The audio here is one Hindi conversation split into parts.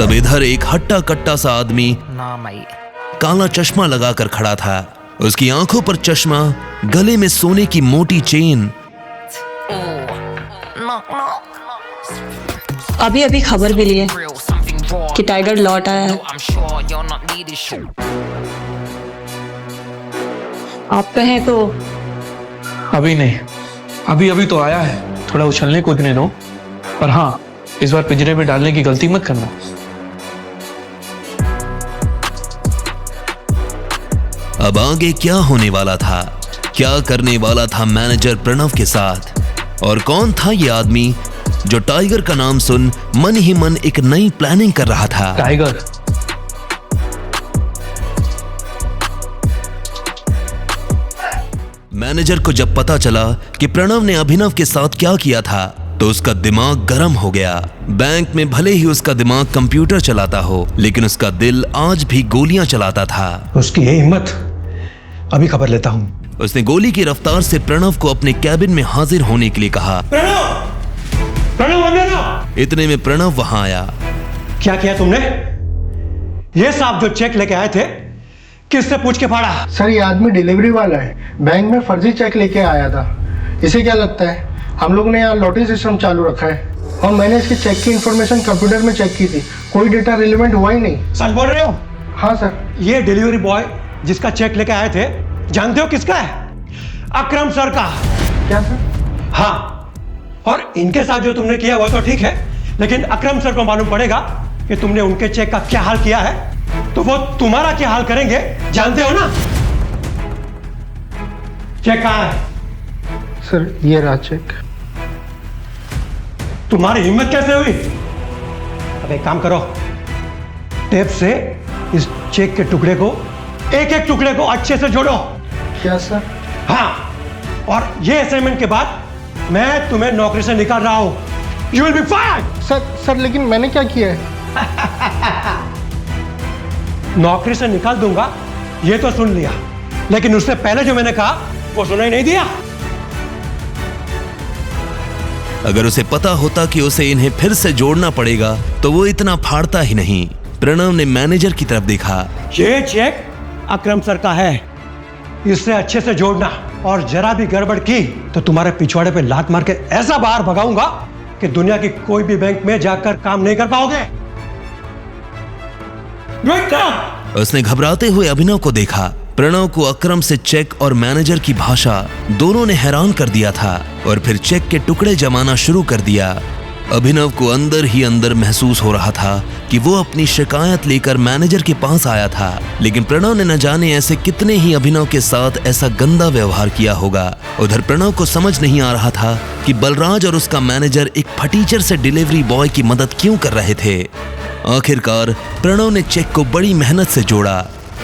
तब इधर एक हट्टा कट्टा सा आदमी काला चश्मा लगाकर खड़ा था। उसकी आंखों पर चश्मा, गले में सोने की मोटी चेन। अभी अभी खबर मिली है कि टाइगर लौट आया है। आप पे हैं तो अभी नहीं, अभी तो आया है। थोड़ा उछलने कूदने दो, पर हाँ, इस बार पिंजरे में डालने की गलती मत करना। अब आगे क्या होने वाला था, क्या करने वाला था मैनेजर प्रणव के साथ, और कौन था ये आदमी जो टाइगर का नाम सुन मन ही मन एक नई प्लानिंग कर रहा था। टाइगर, मैनेजर को जब पता चला कि प्रणव ने अभिनव के साथ क्या किया था तो उसका दिमाग गर्म हो गया। बैंक में भले ही उसका दिमाग कंप्यूटर चलाता हो, लेकिन उसका दिल आज भी गोलियां चलाता था। उसकी ये हिम्मत, अभी खबर लेता हूं। उसने गोली की रफ्तार से प्रणव को अपने कैबिन में हाजिर होने के लिए कहा। प्रणव अंदर आओ। इतने में प्रणव वहां आया। क्या किया तुमने? ये साहब जो चेक लेके आए थे, किससे पूछ के फाड़ा? सर, ये आदमी डिलीवरी वाला है, बैंक में फर्जी चेक लेके आया था। इसे क्या लगता है? हम लोग ने यहाँ लॉटरी सिस्टम चालू रखा है और मैंने इसके चेक की इंफॉर्मेशन कंप्यूटर में चेक की थी, कोई डेटा रिलेवेंट हुआ ही नहीं। सच बोल रहे हो? हाँ सर। ये डिलीवरी बॉय जिसका चेक लेके आए थे, जानते हो किसका है? अकरम सर का। क्या सर? हाँ, और इनके साथ जो तुमने किया वो तो ठीक है, लेकिन अकरम सर को मालूम पड़ेगा कि तुमने उनके चेक का क्या हाल किया है, तो वो तुम्हारा क्या हाल करेंगे, जानते हो ना? चेक कहाँ है? सर, ये रहा चेक। तुम्हारी हिम्मत कैसे हुई? अब एक काम करो, टेप से इस चेक के टुकड़े को, एक एक टुकड़े को अच्छे से जोड़ो। क्या सर? हाँ, और ये असाइनमेंट के बाद मैं तुम्हें नौकरी से निकाल रहा हूं। You will be fired! Sir, लेकिन मैंने क्या किया है? नौकरी से निकाल दूंगा ये तो सुन लिया, लेकिन उससे पहले जो मैंने कहा वो सुनाई नहीं दिया। अगर उसे पता होता कि उसे इन्हें फिर से जोड़ना पड़ेगा तो वो इतना फाड़ता ही नहीं। प्रणव ने मैनेजर की तरफ देखा। ये चेक अकरम सर का है, इससे अच्छे से जोड़ना, और जरा भी गड़बड़ की तो तुम्हारे पिछवाड़े पे लात मार के ऐसा बाहर भगाऊंगा कि दुनिया की कोई भी बैंक में जाकर काम नहीं कर पाओगे। उसने घबराते हुए अभिनव को देखा। प्रणव को अकरम से चेक और मैनेजर की भाषा दोनों ने हैरान कर दिया था, और फिर चेक के टुकड़े जमाना शुरू कर दिया। अभिनव को अंदर ही अंदर महसूस हो रहा था कि वो अपनी शिकायत लेकर मैनेजर के पास आया था, लेकिन प्रणव ने न जाने ऐसे कितने ही अभिनव के साथ ऐसा गंदा व्यवहार किया होगा। उधर प्रणव को समझ नहीं आ रहा था कि बलराज और उसका मैनेजर एक फटीचर से डिलीवरी बॉय की मदद क्यों कर रहे थे। आखिरकार प्रणव ने चेक को बड़ी मेहनत से जोड़ा।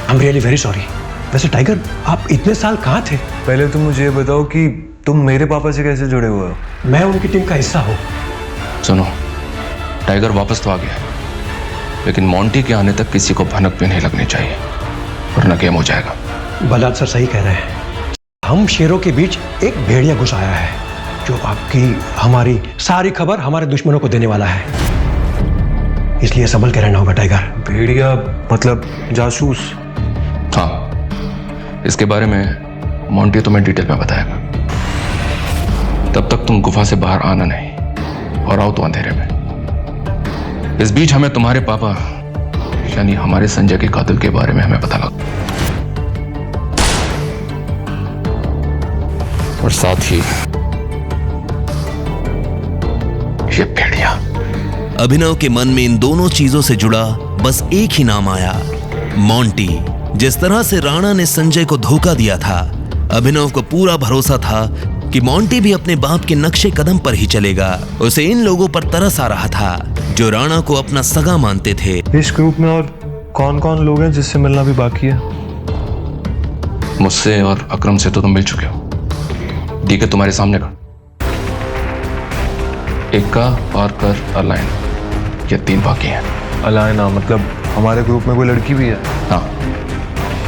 I'm really very sorry। वैसे टाइगर, आप इतने साल कहाँ थे? पहले तुम मुझे ये बताओ कि तुम मेरे पापा से कैसे जुड़े हुए हो? मैं उनकी टीम का हिस्सा हूँ। सुनो, टाइगर वापस तो आ गया, लेकिन मोंटी के आने तक किसी को भनक भी नहीं लगनी चाहिए, वरना गेम हो जाएगा। बलराज सर सही कह रहे हैं। हम शेरों के बीच एक भेड़िया घुस आया है, जो आपकी हमारी सारी खबर हमारे दुश्मनों को देने वाला है, इसलिए संभल के रहना होगा टाइगर। भेड़िया मतलब जासूस? हाँ, इसके बारे में मोंटी तुम्हें डिटेल में बताएगा। तब तक तुम गुफा से बाहर आना नहीं, और आओ तो अंधेरे में। इस बीच हमें तुम्हारे पापा यानी हमारे संजय के कातिल के बारे में हमें पता लगा, और साथ ही ये भेड़िया। अभिनव के मन में इन दोनों चीजों से जुड़ा बस एक ही नाम आया, मोंटी। जिस तरह से राणा ने संजय को धोखा दिया था, अभिनव को पूरा भरोसा था कि मोंटी भी अपने बाप के नक्शे कदम पर ही चलेगा। उसे इन लोगों पर तरस आ रहा था जो राणा को अपना सगा मानते थे। इस ग्रुप में और कौन कौन लोग हैं जिससे मिलना भी बाकी है? मुझसे और अकरम से तो तुम मिल चुके हो। डीके तुम्हारे सामने खड़ा, इक्का, पार्कर, अलाइन, ये 3 बाकी हैं। अलायना मतलब हमारे ग्रुप में कोई लड़की भी है? हाँ,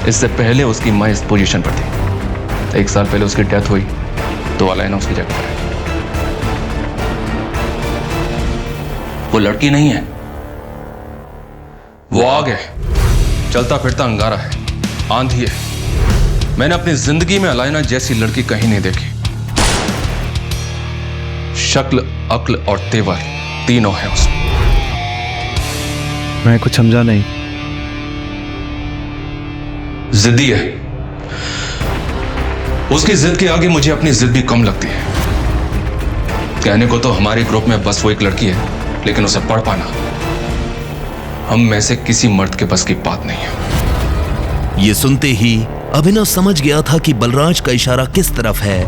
इससे पहले उसकी माँ इस पोजीशन पर थी। 1 साल पहले उसकी डेथ हुई तो अलाइना उसकी जगह पर है। वो लड़की नहीं है, वो आग है, चलता फिरता अंगारा है, आंधी है। मैंने अपनी जिंदगी में अलाइना जैसी लड़की कहीं नहीं देखी। शक्ल, अक्ल और तेवर तीनों है उसमें। मैं कुछ समझा नहीं। जिद्दी है। उसकी जिद के आगे मुझे अपनी जिद भी कम लगती है। कहने को तो हमारे ग्रुप में बस वो एक लड़की है, लेकिन उसे पढ़ पाना हम में से किसी मर्द के बस की बात नहीं है। ये सुनते ही अभिनव समझ गया था कि बलराज का इशारा किस तरफ है।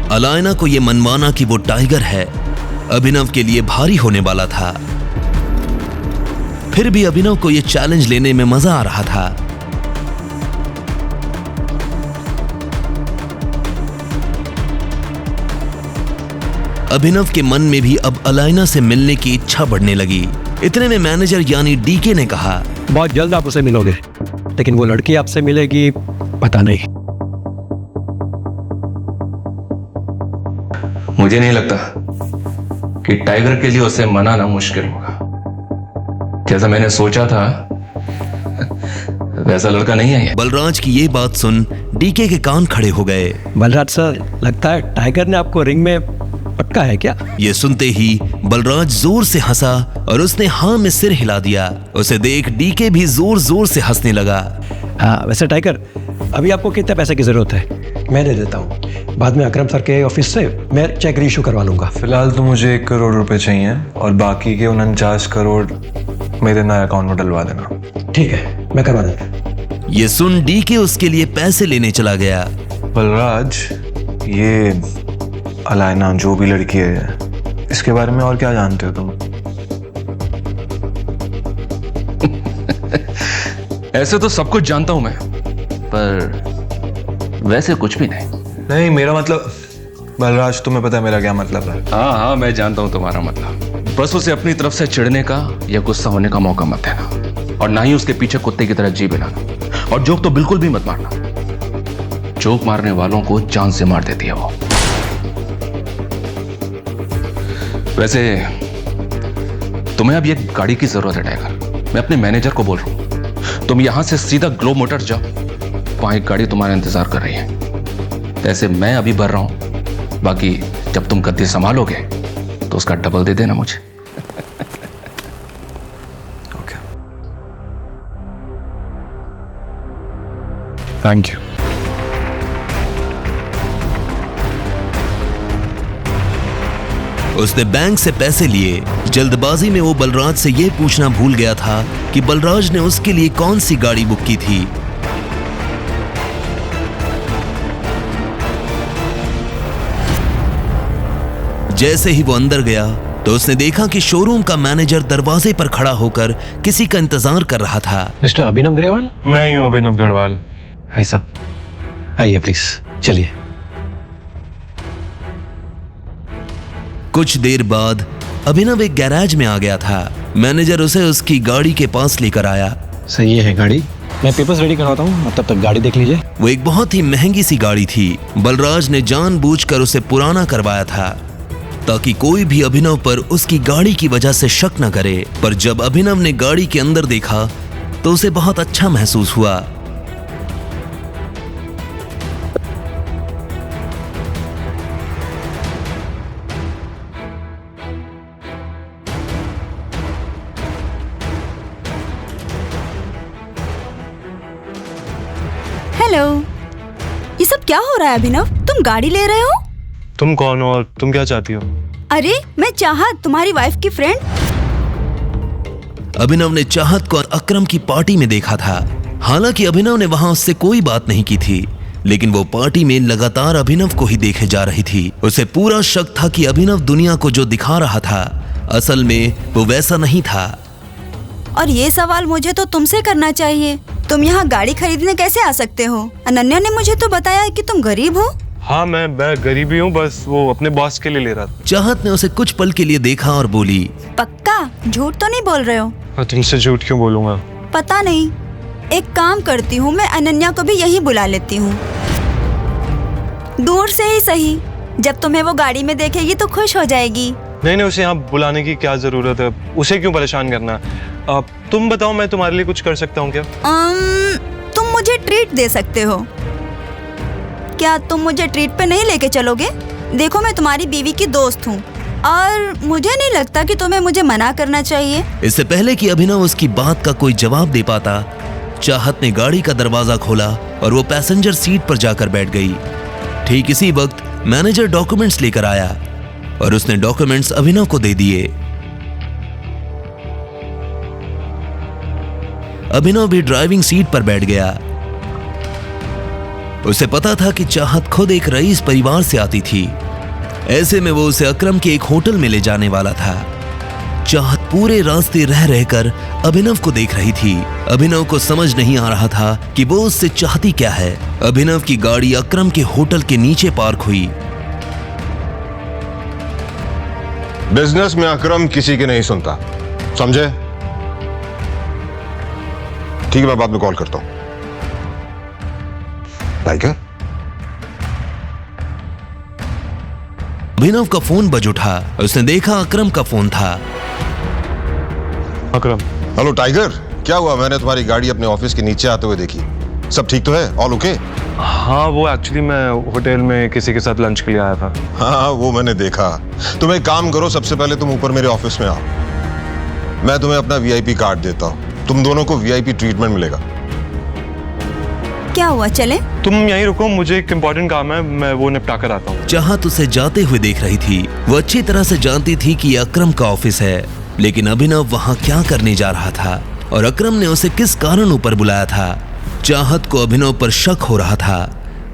अलायना को यह मनवाना कि वो टाइगर है, अभिनव के लिए भारी होने वाला था। फिर भी अभिनव को यह चैलेंज लेने में मजा आ रहा था। अभिनव के मन में भी अब अलायना से मिलने की इच्छा बढ़ने लगी। इतने में मैनेजर यानी डीके ने कहा, बहुत जल्द आप उसे मिलोगे, लेकिन वो लड़की आपसे मिलेगी पता नहीं। मुझे नहीं लगता कि टाइगर के लिए उसे मनाना मुश्किल होगा। जैसा मैंने सोचा था वैसा लड़का नहीं है ये। बलराज की ये बात सुन डीके के कान खड़े हो गए। बलराज सर, लगता है टाइगर ने आपको रिंग में पटका है क्या? ये सुनते ही बलराज जोर से हंसा और उसने हाँ में सिर हिला दिया। उसे देख डीके भी जोर जोर से हंसने लगा। हाँ, वैसे टाइगर, अभी आपको कितने पैसे की जरूरत है? मैं दे देता हूँ, बाद में अकरम सर के ऑफिस से मैं चेक रीइशू करवा लूंगा। फिलहाल तो मुझे 1 करोड़ रुपए चाहिए और बाकी के 49 करोड़ मेरे नए अकाउंट में डलवा देना। ठीक है, मैं करवा देता। ये सुन डीके उसके लिए पैसे लेने चला गया। बलराज, ये अलायना जो भी लड़की है, इसके बारे में और क्या जानते हो तुम? ऐसे तो सब कुछ जानता हूं मैं, पर वैसे कुछ भी नहीं। नहीं, मेरा मतलब बलराज, तुम्हें पता है मेरा क्या मतलब है? हाँ, मैं जानता हूं तुम्हारा मतलब। बस उसे अपनी तरफ से चिढ़ने का या गुस्सा होने का मौका मत देना, और ना ही उसके पीछे कुत्ते की तरह जी बिलाना। और जोक तो बिल्कुल भी मत मारना। जोक मारने वालों को जान से मार देती है वो। वैसे तुम्हें अब एक गाड़ी की जरूरत है टाइगर। मैं अपने मैनेजर को बोल रहा हूं, तुम यहां से सीधा ग्लोब मोटर जाओ, वहां एक गाड़ी तुम्हारा इंतजार कर रही है। ऐसे मैं अभी भर रहा हूं, बाकी जब तुम गद्दी संभालोगे तो उसका डबल दे देना मुझे। Okay, thank you. उसने बैंक से पैसे लिए। जल्दबाजी में वो बलराज से यह पूछना भूल गया था कि बलराज ने उसके लिए कौन सी गाड़ी बुक की थी। जैसे ही वो अंदर गया तो उसने देखा कि शोरूम का मैनेजर दरवाजे पर खड़ा होकर किसी का इंतजार कर रहा था। मिस्टर अभिनव ग्रेवाल? मैं ही हूँ अभिनव गढ़वाल। ऐसा, आइए प्लीज, चलिए। कुछ देर बाद अभिनव एक गैराज में आ गया था। मैनेजर उसे उसकी गाड़ी के पास लेकर आया। सही है गाड़ी, मैं पेपर्स रेडी करवाता हूँ, तब तक गाड़ी देख लीजिए। वो एक बहुत ही महंगी सी गाड़ी थी। बलराज ने जानबूझकर उसे पुराना करवाया था ताकि कोई भी अभिनव पर उसकी गाड़ी की वजह से शक न करे। पर जब अभिनव ने गाड़ी के अंदर देखा तो उसे बहुत अच्छा महसूस हुआ। हेलो, ये सब क्या हो रहा है अभिनव? तुम गाड़ी ले रहे हो? तुम कौन हो और तुम क्या चाहती हो? अरे, मैं चाहत, तुम्हारी वाइफ की फ्रेंड। अभिनव ने चाहत को अकरम की पार्टी में देखा था। हालांकि अभिनव ने वहां उससे कोई बात नहीं की थी, लेकिन वो पार्टी में लगातार अभिनव को ही देखे जा रही थी। उसे पूरा शक था कि अभिनव दुनिया को जो दिखा रहा था असल में वो वैसा नहीं था। और ये सवाल मुझे तो तुमसे करना चाहिए, तुम यहाँ गाड़ी खरीदने कैसे आ सकते हो? अनन्या ने मुझे तो बताया कि तुम गरीब हो। हाँ, मैं गरीबी हूँ, बस वो अपने बॉस के लिए ले रहा था। चाहत ने उसे कुछ पल के लिए देखा और बोली, पक्का झूठ तो नहीं बोल रहे हो? तुमसे झूठ क्यों बोलूंगा? पता नहीं, एक काम करती हूँ, मैं अनन्या को भी यही बुला लेती हूँ। दूर से ही सही, जब तुम्हें वो गाड़ी में देखेगी तो खुश हो जाएगी। नहीं नहीं, उसे यहाँ बुलाने की क्या जरूरत है? उसे क्यों परेशान करना? तुम बताओ, मैं तुम्हारे लिए कुछ कर सकता हूँ क्या? तुम मुझे ट्रीट दे सकते हो। क्या तुम मुझे ट्रीट पे नहीं लेके चलोगे? देखो, मैं तुम्हारी बीवी की दोस्त हूँ और मुझे नहीं लगता कि तुम्हें मुझे मना करना चाहिए। इससे पहले कि अभिनव उसकी बात का कोई जवाब दे पाता, चाहत ने गाड़ी का दरवाजा खोला और वो पैसेंजर सीट पर जाकर बैठ गई। ठीक इसी वक्त मैनेजर डॉक्यूमेंट्स लेकर आया और उसने डॉक्यूमेंट्स अभिनव को दे दिए। अभिनव भी ड्राइविंग सीट पर बैठ गया। उसे पता था कि चाहत खुद एक रईस परिवार से आती थी, ऐसे में वो उसे अकरम के एक होटल में ले जाने वाला था। चाहत पूरे रास्ते रह रहकर अभिनव को देख रही थी। अभिनव को समझ नहीं आ रहा था कि वो उससे चाहती क्या है। अभिनव की गाड़ी अकरम के होटल के नीचे पार्क हुई। बिजनेस में अकरम किसी की नहीं सुनता, समझे? ठीक है, मैं बाद में कॉल करता हूं। टाइगर? अभिनव का फोन बज उठा। उसने देखा अकरम का फोन था। अकरम। हेलो टाइगर, क्या हुआ? मैंने तुम्हारी गाड़ी अपने ऑफिस के नीचे आते हुए देखी। सब ठीक तो है? All okay? हाँ, वो एक्चुअली मैं होटल में किसी के साथ लंच के लिए आया था। हाँ, वो मैंने देखा। तुम एक काम करो, सबसे पहले तुम ऊपर मेरे ऑफिस में आओ। मैं तुम्हें अपना वीआईपी कार्ड देता हूं। तुम दोनों को वीआईपी ट्रीटमेंट मिलेगा। क्या हुआ, चले? तुम यहीं रुको, मुझे एक इम्पोर्टेंट काम है, मैं वो निपटा कर आता हूँ। चाहत उसे जाते हुए देख रही थी। वो अच्छी तरह से जानती थी कि यह अकरम का ऑफिस है, लेकिन अभिनव वहां क्या करने जा रहा था और अकरम ने उसे किस कारण ऊपर बुलाया था। चाहत को अभिनव पर शक हो रहा था।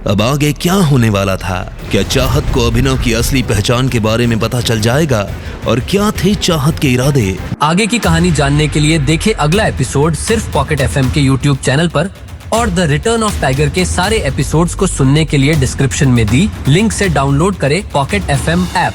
अब आगे क्या होने वाला था? क्या चाहत को अभिनव की असली पहचान के बारे में पता चल जाएगा और क्या थे चाहत के इरादे? आगे की कहानी जानने के लिए देखें अगला एपिसोड सिर्फ पॉकेट एफएम के यूट्यूब चैनल पर, और द रिटर्न ऑफ टाइगर के सारे एपिसोड्स को सुनने के लिए डिस्क्रिप्शन में दी लिंक से डाउनलोड करें पॉकेट एफएम ऐप।